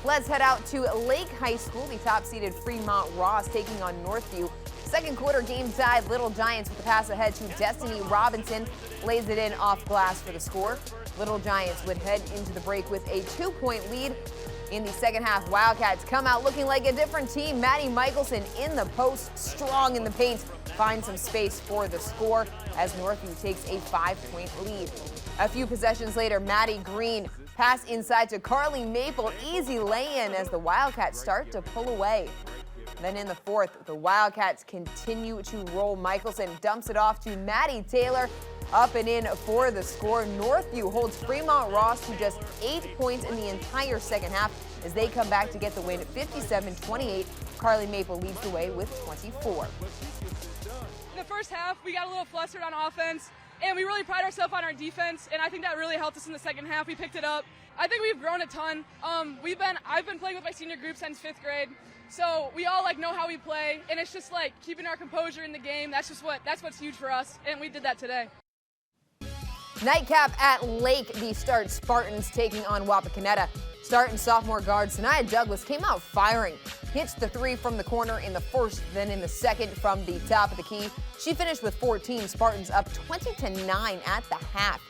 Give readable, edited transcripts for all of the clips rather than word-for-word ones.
Let's head out to Lake High School. The top-seeded Fremont Ross taking on Northview. Second quarter game tied. Little Giants with the pass ahead to Destiny Robinson. Lays it in off glass for the score. Little Giants would head into the break with a 2-point lead. In the second half, Wildcats come out looking like a different team. Maddie Michelson in the post, strong in the paint, finds some space for the score as Northview takes a 5-point lead. A few possessions later, Maddie Green pass inside to Carly Maple, easy lay-in as the Wildcats start to pull away. Then in the fourth, the Wildcats continue to roll. Michelson dumps it off to Maddie Taylor. Up and in for the score. Northview holds Fremont Ross to just 8 points in the entire second half as they come back to get the win 57-28. Carly Maple leads the way with 24. In the first half, we got a little flustered on offense, and we really pride ourselves on our defense, and I think that really helped us in the second half. We picked it up. I think we've grown a ton. I've been playing with my senior group since 5th grade, so we all know how we play, and it's just keeping our composure in the game. That's what's huge for us, and we did that today. Nightcap at Lake, the Start Spartans taking on Wapato. Start and sophomore guard Sanaya Douglas came out firing. Hits the three from the corner in the first, then in the second from the top of the key. She finished with 14. Spartans up 20-9 at the half.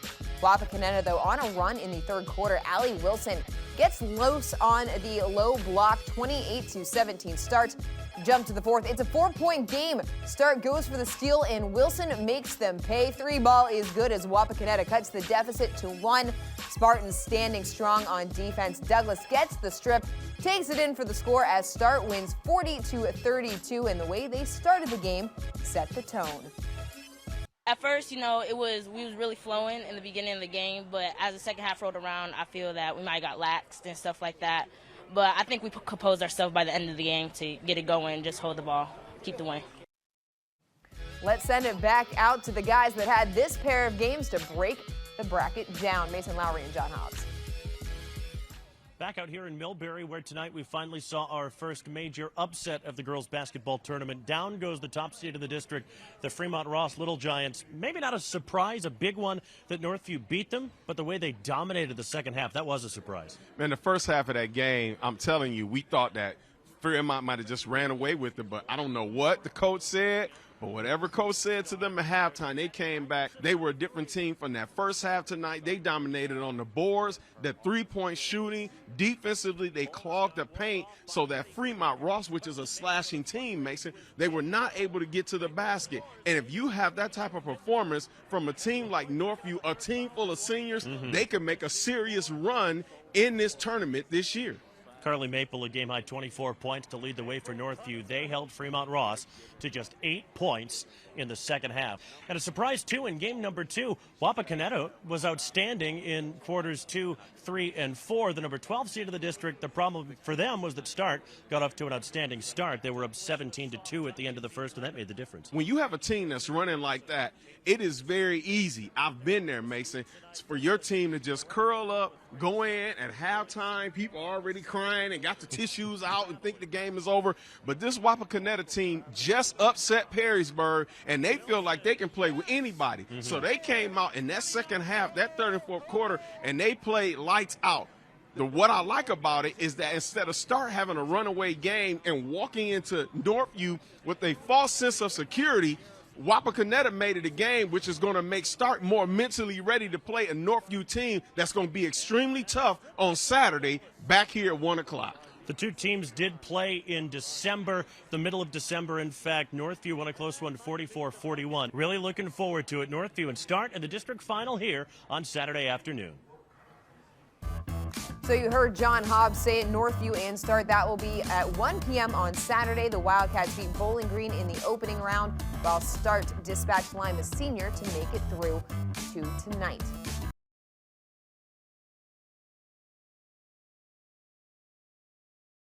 Wapato, though, on a run in the third quarter. Allie Wilson gets loose on the low block, 28-17 Start. Jump to the fourth. It's a 4-point game. Start goes for the steal, and Wilson makes them pay. 3 ball is good as Wapato cuts the deficit to 1. Spartans standing strong on defense. Douglas gets the strip, takes it in for the score as Start wins 40-32, and the way they started the game set the tone. At first, we was really flowing in the beginning of the game, but as the second half rolled around, I feel that we might have got laxed and stuff like that. But I think we composed ourselves by the end of the game to get it going, just hold the ball, keep the win. Let's send it back out to the guys that had this pair of games to break the bracket down. Mason Lowry and John Hobbs. Back out here in Millbury, where tonight we finally saw our first major upset of the girls basketball tournament. Down goes the top seed of the district, the Fremont Ross Little Giants. Maybe not a surprise, a big one that Northview beat them, but the way they dominated the second half, that was a surprise. Man, the first half of that game, I'm telling you, we thought that Fremont might have just ran away with it, but I don't know what the coach said. But whatever coach said to them at halftime, they came back. They were a different team from that first half tonight. They dominated on the boards, the three-point shooting. Defensively, they clogged the paint so that Fremont Ross, which is a slashing team, Mason, they were not able to get to the basket. And if you have that type of performance from a team like Northview, a team full of seniors, they could make a serious run in this tournament this year. Carly Maple, a game-high 24 points to lead the way for Northview. They held Fremont Ross to just 8 points in the second half. And a surprise, too, in game number 2, Wapato was outstanding in quarters 2, 3, and 4. The number 12 seed of the district, the problem for them was that Start got off to an outstanding start. They were up 17-2 at the end of the first, and that made the difference. When you have a team that's running like that, it is very easy. I've been there, Mason. It's for your team to just curl up, go in at halftime. People are already crying and got the tissues out and think the game is over. But this Wapato team just upset Perrysburg, and they feel like they can play with anybody. So they came out in that second half, that third and fourth quarter, and they played lights out. What I like about it is that instead of Start having a runaway game and walking into Northview with a false sense of security, Wapato made it a game which is going to make Start more mentally ready to play a Northview team that's going to be extremely tough on Saturday back here at 1 o'clock. The two teams did play in December, the middle of December, in fact. Northview won a close one, 44-41. Really looking forward to it. Northview and Start in the district final here on Saturday afternoon. So you heard John Hobbs say it, Northview and Start. That will be at 1 p.m. on Saturday. The Wildcats beat Bowling Green in the opening round, while Start dispatched Lima Senior to make it through to tonight.